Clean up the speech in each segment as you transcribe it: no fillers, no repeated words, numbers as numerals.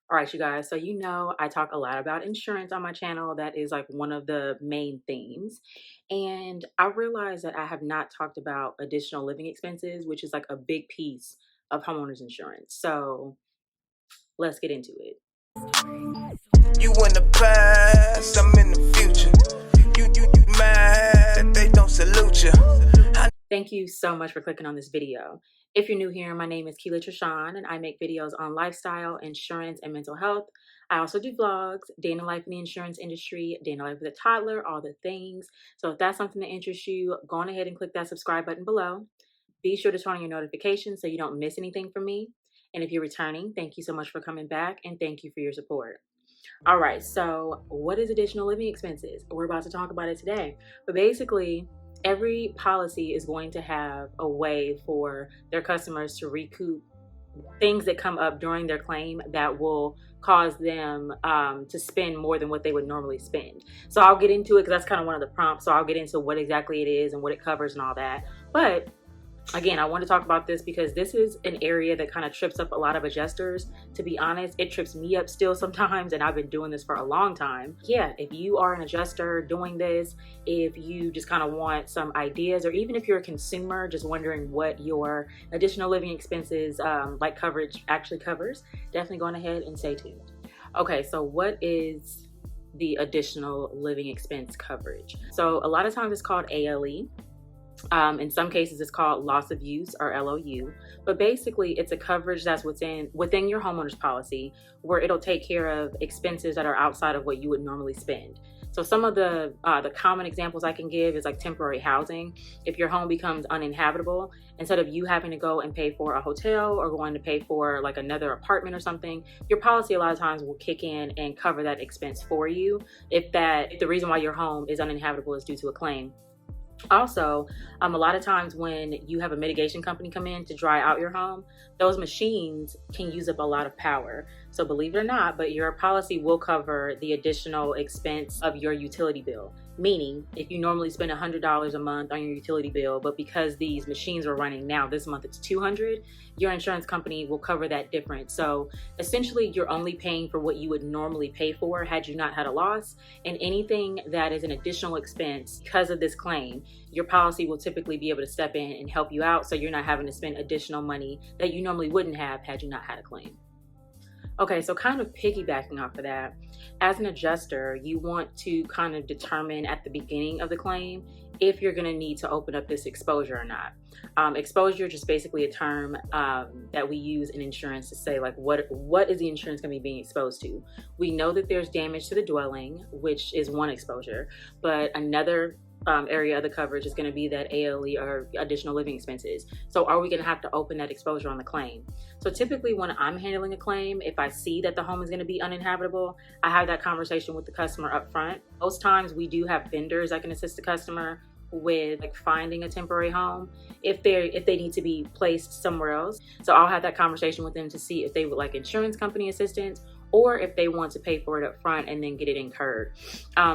All right, you guys. So, I talk a lot about insurance on my channel. That is like one of the main themes. And I realized that I have not talked about additional living expenses, which is like a big piece of homeowners insurance. So, let's get into it. You in the past, I'm in the future. You mad that they don't salute you. Thank you so much for clicking on this video. If you're new here, my name is Keela Trishan, and I make videos on lifestyle, insurance, and mental health. I also do vlogs, day in the life in the insurance industry, day in the life with a toddler, all the things. So if that's something that interests you, go on ahead and click that subscribe button below. Be sure to turn on your notifications so you don't miss anything from me. And if you're returning, thank you so much for coming back, and thank you for your support. All right, so what is additional living expenses? We're about to talk about it today. But basically, every policy is going to have a way for their customers to recoup things that come up during their claim that will cause them to spend more than what they would normally spend. So I'll get into it because that's kind of one of the prompts. So I'll get into what exactly it is and what it covers and all that. But again, I want to talk about this because this is an area that kind of trips up a lot of adjusters. To be honest, it trips me up still sometimes, and I've been doing this for a long time. Yeah, if you are an adjuster doing this, if you just kind of want some ideas, or even if you're a consumer just wondering what your additional living expenses like coverage actually covers, definitely go on ahead and stay tuned. Okay, so what is the additional living expense coverage? So a lot of times it's called ALE. In some cases, it's called loss of use or LOU, but basically it's a coverage that's within your homeowner's policy where it'll take care of expenses that are outside of what you would normally spend. So some of the common examples I can give is like temporary housing. If your home becomes uninhabitable, instead of you having to go and pay for a hotel or going to pay for like another apartment or something, your policy a lot of times will kick in and cover that expense for you if the reason why your home is uninhabitable is due to a claim. Also, a lot of times when you have a mitigation company come in to dry out your home, those machines can use up a lot of power. So believe it or not, but your policy will cover the additional expense of your utility bill. Meaning, if you normally spend $100 a month on your utility bill, but because these machines are running now, this month it's $200, your insurance company will cover that difference. So essentially, you're only paying for what you would normally pay for had you not had a loss, and anything that is an additional expense because of this claim, your policy will typically be able to step in and help you out, so you're not having to spend additional money that you normally wouldn't have had you not had a claim. Okay, so kind of piggybacking off of that, as an adjuster, you want to kind of determine at the beginning of the claim if you're going to need to open up this exposure or not. Exposure, just basically a term that we use in insurance to say like what is the insurance going to be being exposed to. We know that there's damage to the dwelling, which is one exposure, but another area of the coverage is going to be that ALE or additional living expenses. So are we going to have to open that exposure on the claim? So typically when I'm handling a claim, if I see that the home is going to be uninhabitable, I have that conversation with the customer up front. Most times we do have vendors that can assist the customer with like finding a temporary home if they need to be placed somewhere else. So I'll have that conversation with them to see if they would like insurance company assistance or if they want to pay for it up front and then get it incurred.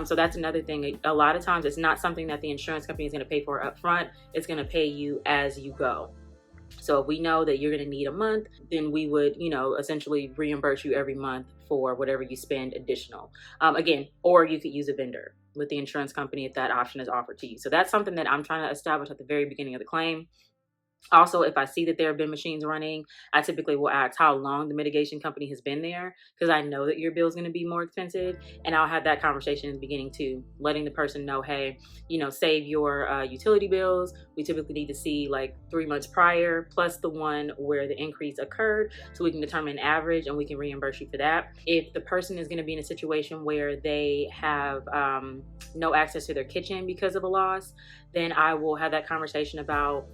So that's another thing. A lot of times it's not something that the insurance company is going to pay for up front. It's going to pay you as you go. So if we know that you're going to need a month, then we would, essentially reimburse you every month for whatever you spend additional. Again, or you could use a vendor with the insurance company if that option is offered to you. So that's something that I'm trying to establish at the very beginning of the claim. Also, if I see that there have been machines running, I typically will ask how long the mitigation company has been there because I know that your bill is going to be more expensive. And I'll have that conversation in the beginning too, letting the person know, hey, save your utility bills. We typically need to see like 3 months prior plus the one where the increase occurred so we can determine an average and we can reimburse you for that. If the person is going to be in a situation where they have no access to their kitchen because of a loss, then I will have that conversation about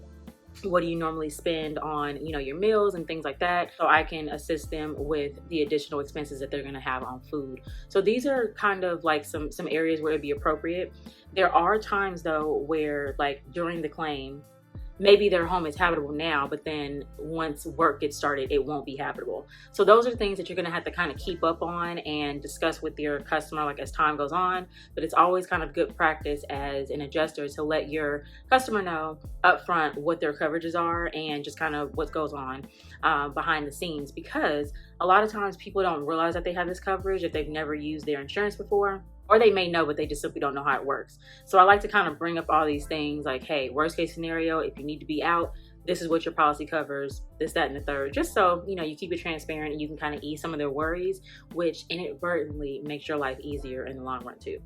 what do you normally spend on your meals and things like that, so I can assist them with the additional expenses that they're going to have on food. So these are kind of like some areas where it'd be appropriate. There are times though where like during the claim maybe their home is habitable now, but then once work gets started, it won't be habitable. So those are the things that you're gonna have to kind of keep up on and discuss with your customer like as time goes on. But it's always kind of good practice as an adjuster to let your customer know upfront what their coverages are and just kind of what goes on behind the scenes, because a lot of times people don't realize that they have this coverage if they've never used their insurance before, or they may know, but they just simply don't know how it works. So I like to kind of bring up all these things like, hey, worst case scenario, if you need to be out, this is what your policy covers, this, that, and the third, just so, you know, you keep it transparent and you can kind of ease some of their worries, which inadvertently makes your life easier in the long run too.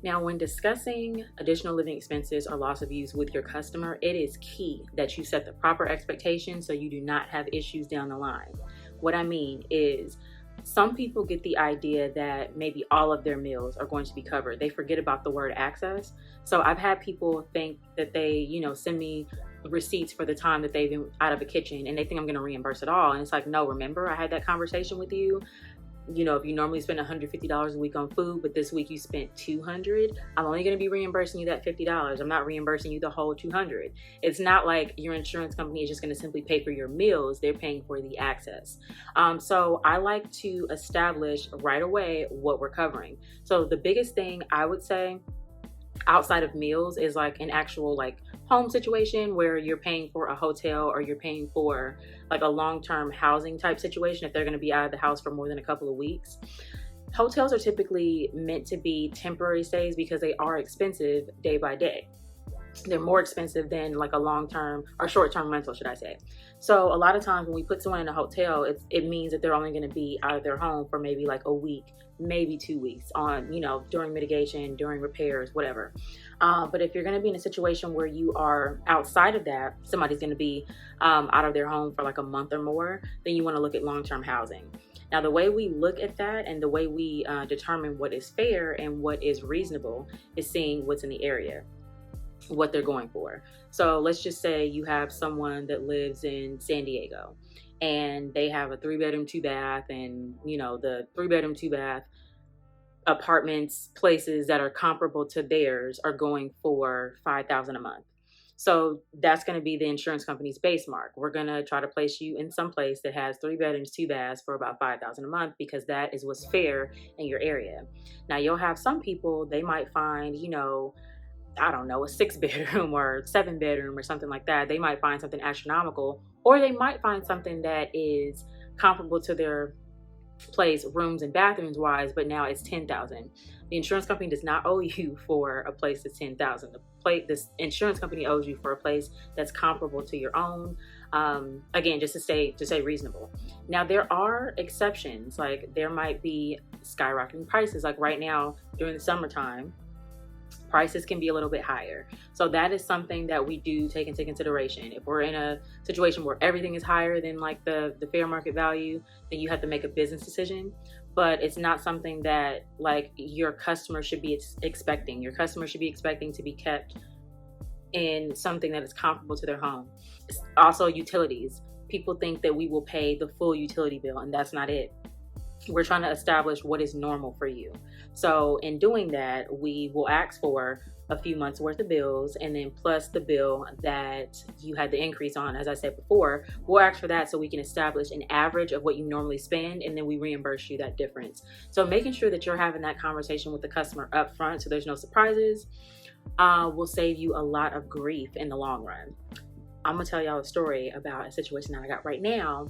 Now, when discussing additional living expenses or loss of use with your customer, it is key that you set the proper expectations so you do not have issues down the line. What I mean is, some people get the idea that maybe all of their meals are going to be covered. They forget about the word access. So I've had people think that they, you know, send me receipts for the time that they've been out of a kitchen and they think I'm going to reimburse it all. And it's like, no, remember, I had that conversation with you. You know, if you normally spend $150 a week on food, but this week you spent $200, I'm only going to be reimbursing you that $50. I'm not reimbursing you the whole $200. It's not like your insurance company is just going to simply pay for your meals. They're paying for the access. So I like to establish right away what we're covering. So the biggest thing I would say outside of meals is like an actual like home situation where you're paying for a hotel or you're paying for like a long-term housing type situation if they're going to be out of the house for more than a couple of weeks. Hotels are typically meant to be temporary stays because they are expensive day by day. They're more expensive than like a long-term or short-term rental, should I say. So a lot of times when we put someone in a hotel, it means that they're only going to be out of their home for maybe like a week, maybe 2 weeks on, you know, during mitigation, during repairs, whatever. But if you're going to be in a situation where you are outside of that, somebody's going to be out of their home for like a month or more, then you want to look at long-term housing. Now, the way we look at that and the way we determine what is fair and what is reasonable is seeing what's in the area, what they're going for. So let's just say you have someone that lives in San Diego and they have a 3-bedroom, 2-bath, and you know, the 3-bedroom, 2-bath apartments, places that are comparable to theirs are going for $5,000 a month. So that's going to be the insurance company's base mark. We're going to try to place you in some place that has 3 bedrooms, 2 baths for about $5,000 a month because that is what's fair in your area. Now you'll have some people, they might find, you know, I don't know, a 6-bedroom or 7-bedroom or something like that. They might find something astronomical, or they might find something that is comparable to their place, rooms and bathrooms wise, but now it's $10,000. The insurance company does not owe you for a place that's $10,000. This insurance company owes you for a place that's comparable to your own. Again, just to say reasonable. Now there are exceptions, like there might be skyrocketing prices, like right now during the summertime. Prices can be a little bit higher. So that is something that we do take into consideration. If we're in a situation where everything is higher than like the fair market value, then you have to make a business decision. But it's not something that like your customer should be expecting. Your customer should be expecting to be kept in something that is comparable to their home. Also utilities. People think that we will pay the full utility bill, and that's not it. We're trying to establish what is normal for you. So in doing that, we will ask for a few months worth of bills, and then plus the bill that you had the increase on. As I said before, we'll ask for that so we can establish an average of what you normally spend, and then we reimburse you that difference. So making sure that you're having that conversation with the customer up front so there's no surprises will save you a lot of grief in the long run. I'm gonna tell y'all a story about a situation that I got right now.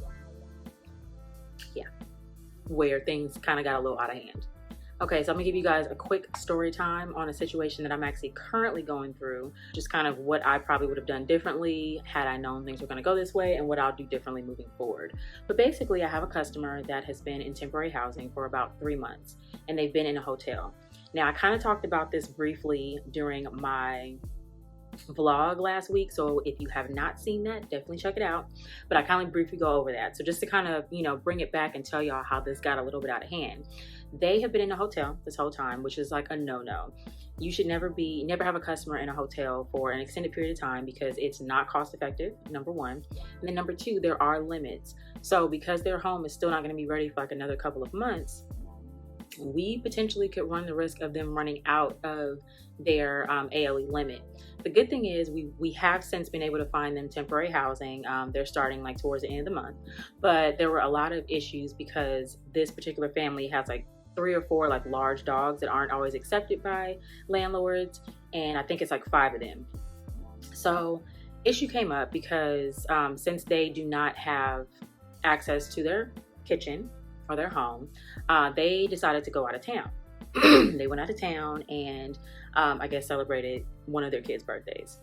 Yeah, where things kind of got a little out of hand. Okay, so I'm gonna give you guys a quick story time on a situation that I'm actually currently going through, just kind of what I probably would have done differently had I known things were gonna go this way, and what I'll do differently moving forward. But basically, I have a customer that has been in temporary housing for about 3 months, and they've been in a hotel. Now, I kind of talked about this briefly during my vlog last week, so if you have not seen that, definitely check it out. But I kind of briefly go over that, so just to kind of, you know, bring it back and tell y'all how this got a little bit out of hand. They have been in a hotel this whole time, which is like a no-no. You should never have a customer in a hotel for an extended period of time because it's not cost effective, number one. And then number two, there are limits. So because their home is still not going to be ready for like another couple of months, we potentially could run the risk of them running out of their ALE limit. The good thing is we have since been able to find them temporary housing. They're starting like towards the end of the month, but there were a lot of issues because this particular family has like 3 or 4 like large dogs that aren't always accepted by landlords, and I think it's like 5 of them. So issue came up because since they do not have access to their kitchen or their home, they decided to go out of town. They went out of town and I guess celebrated one of their kids' birthdays.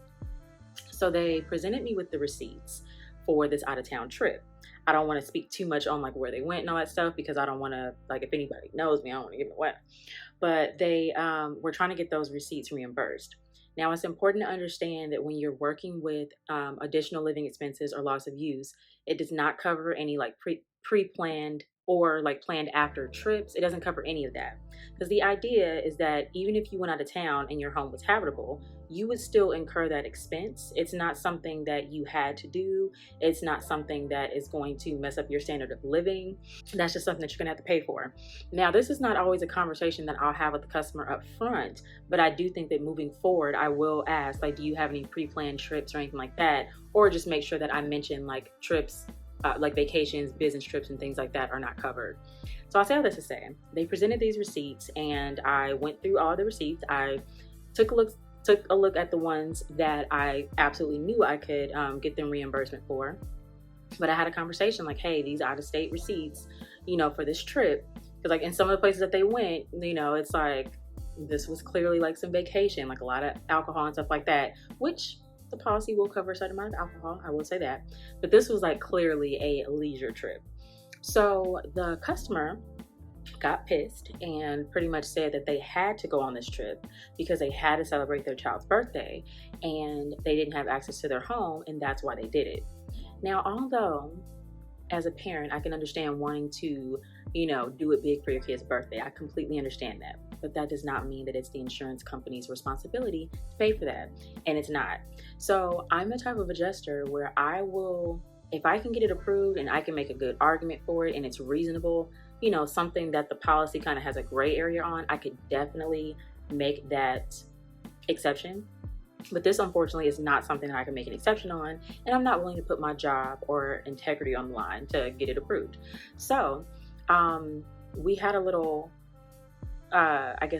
So they presented me with the receipts for this out of town trip. I don't want to speak too much on like where they went and all that stuff because I don't want to, like, if anybody knows me, I don't want to give it away. But they were trying to get those receipts reimbursed. Now, it's important to understand that when you're working with additional living expenses or loss of use, it does not cover any like pre-planned or like planned after trips. It doesn't cover any of that. Because the idea is that even if you went out of town and your home was habitable, you would still incur that expense. It's not something that you had to do. It's not something that is going to mess up your standard of living. That's just something that you're gonna have to pay for. Now, this is not always a conversation that I'll have with the customer up front, but I do think that moving forward, I will ask, like, do you have any pre-planned trips or anything like that? Or just make sure that I mention like trips, like vacations, business trips, and things like that are not covered. So I'll say all this to say, they presented these receipts and I went through all the receipts. I took a look at the ones that I absolutely knew I could get them reimbursement for. But I had a conversation like, hey, these out-of-state receipts, for this trip, because like in some of the places that they went, it's like, this was clearly like some vacation, like a lot of alcohol and stuff like that, which the policy will cover a certain amount of alcohol, I will say that. But this was like clearly a leisure trip. So the customer got pissed and pretty much said that they had to go on this trip because they had to celebrate their child's birthday and they didn't have access to their home, and that's why they did it. Now, although as a parent, I can understand wanting to, do it big for your kid's birthday. I completely understand that. But that does not mean that it's the insurance company's responsibility to pay for that. And it's not. So I'm the type of adjuster where I will, if I can get it approved and I can make a good argument for it and it's reasonable, something that the policy kind of has a gray area on, I could definitely make that exception. But this, unfortunately, is not something that I can make an exception on, and I'm not willing to put my job or integrity on the line to get it approved. So we had a little,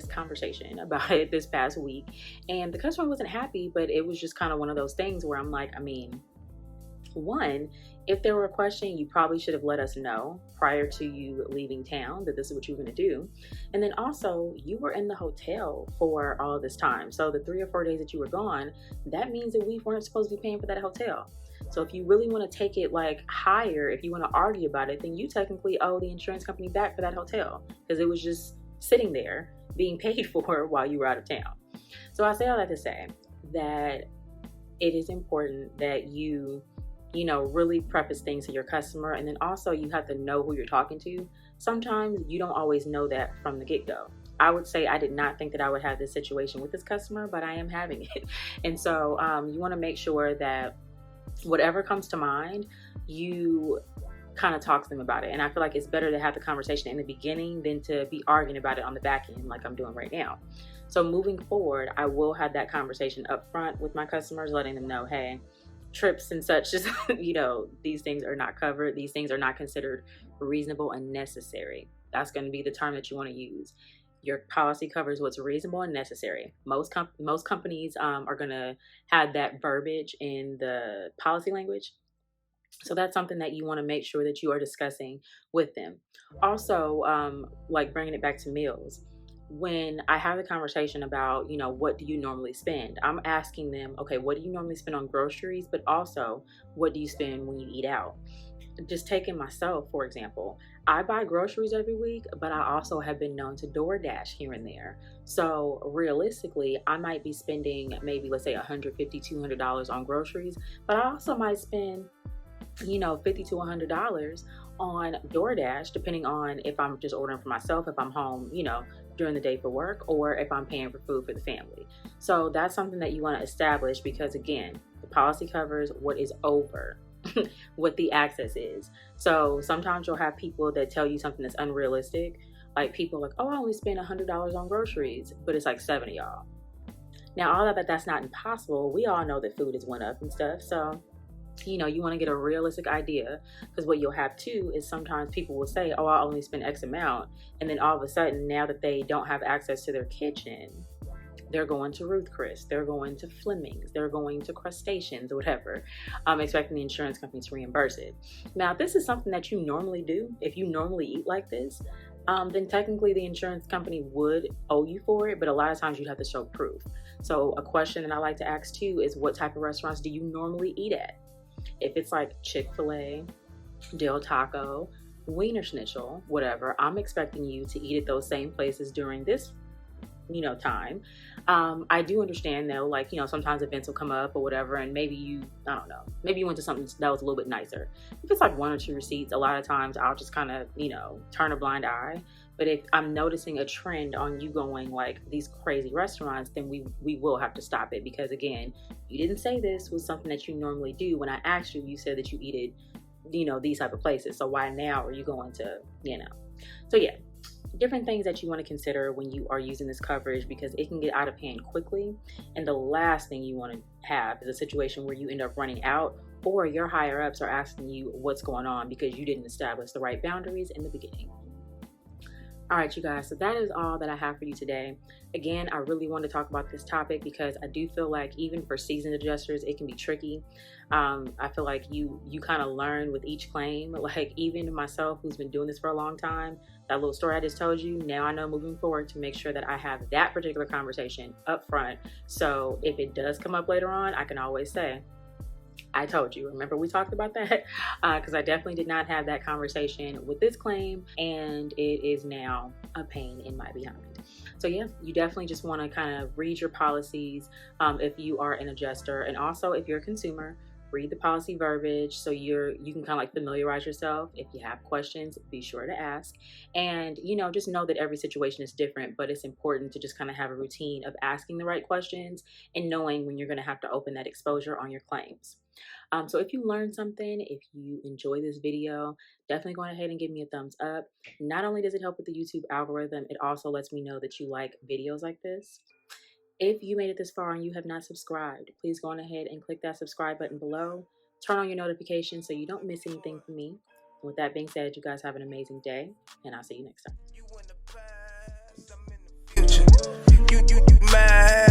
conversation about it this past week, and the customer wasn't happy, but it was just kind of one of those things where I'm like, one, if there were a question, you probably should have let us know prior to you leaving town that this is what you were going to do. And then also, you were in the hotel for all of this time. So the 3 or 4 days that you were gone, that means that we weren't supposed to be paying for that hotel. So if you really want to take it like higher, if you want to argue about it, then you technically owe the insurance company back for that hotel because it was just sitting there being paid for while you were out of town. So I say all that to say that it is important that you really preface things to your customer. And then also you have to know who you're talking to. Sometimes you don't always know that from the get-go. I would say I did not think that I would have this situation with this customer, but I am having it. And so you want to make sure that whatever comes to mind, you kind of talk to them about it. And I feel like it's better to have the conversation in the beginning than to be arguing about it on the back end like I'm doing right now. So moving forward, I will have that conversation up front with my customers, letting them know, hey, trips and such, just, these things are not covered. These things are not considered reasonable and necessary. That's going to be the term that you want to use. Your policy covers what's reasonable and necessary. Most companies are going to have that verbiage in the policy language. So that's something that you want to make sure that you are discussing with them. Also, like bringing it back to meals. When I have the conversation about, what do you normally spend? I'm asking them, okay, what do you normally spend on groceries? But also, what do you spend when you eat out? Just taking myself, for example, I buy groceries every week, but I also have been known to DoorDash here and there. So realistically, I might be spending maybe, let's say $150, $200 on groceries, but I also might spend, $50 to $100 on DoorDash, depending on if I'm just ordering for myself, if I'm home, during the day for work, or if I'm paying for food for the family. So that's something that you want to establish because, again, the policy covers what is over what the access is. So sometimes you'll have people that tell you something that's unrealistic. Like people are like, oh, I only spend $100 on groceries, but it's like 7 of y'all. Now, all of that's not impossible. We all know that food has went up and stuff. So, you want to get a realistic idea, because what you'll have too is sometimes people will say, oh, I only spend X amount. And then all of a sudden, now that they don't have access to their kitchen, they're going to Ruth Chris, they're going to Fleming's, they're going to Crustaceans, or whatever, expecting the insurance company to reimburse it. Now, if this is something that you normally do, if you normally eat like this, then technically the insurance company would owe you for it, but a lot of times you'd have to show proof. So a question that I like to ask too is, what type of restaurants do you normally eat at? If it's like Chick-fil-A, Del Taco, Wiener Schnitzel, whatever, I'm expecting you to eat at those same places during this time. I do understand though, like, sometimes events will come up or whatever, and maybe I don't know, maybe you went to something that was a little bit nicer. If it's like 1 or 2 receipts, a lot of times I'll just kind of, turn a blind eye. But if I'm noticing a trend on you going like these crazy restaurants, then we will have to stop it, because again, you didn't say this was something that you normally do. When I asked you, you said that you eat at, these type of places. So why now are you going to, So yeah, different things that you want to consider when you are using this coverage, because it can get out of hand quickly. And the last thing you want to have is a situation where you end up running out, or your higher ups are asking you what's going on because you didn't establish the right boundaries in the beginning. All right, you guys, so that is all that I have for you today. Again, I really want to talk about this topic because I do feel like even for seasoned adjusters, it can be tricky. I feel like you kind of learn with each claim. Like even myself, who's been doing this for a long time, that little story I just told you, now I know moving forward to make sure that I have that particular conversation up front. So if it does come up later on, I can always say, I told you. Remember we talked about that? Because I definitely did not have that conversation with this claim, and it is now a pain in my behind. So yeah, you definitely just want to kind of read your policies if you are an adjuster, and also if you're a consumer, read the policy verbiage so you can kind of like familiarize yourself. If you have questions, be sure to ask, and just know that every situation is different, but it's important to just kind of have a routine of asking the right questions and knowing when you're going to have to open that exposure on your claims. So if you learned something, if you enjoy this video, definitely go ahead and give me a thumbs up. Not only does it help with the YouTube algorithm, it also lets me know that you like videos like this. If you made it this far and you have not subscribed, please go on ahead and click that subscribe button below. Turn on your notifications so you don't miss anything from me. With that being said, you guys have an amazing day, and I'll see you next time. You in the past, I'm in the future. You mad?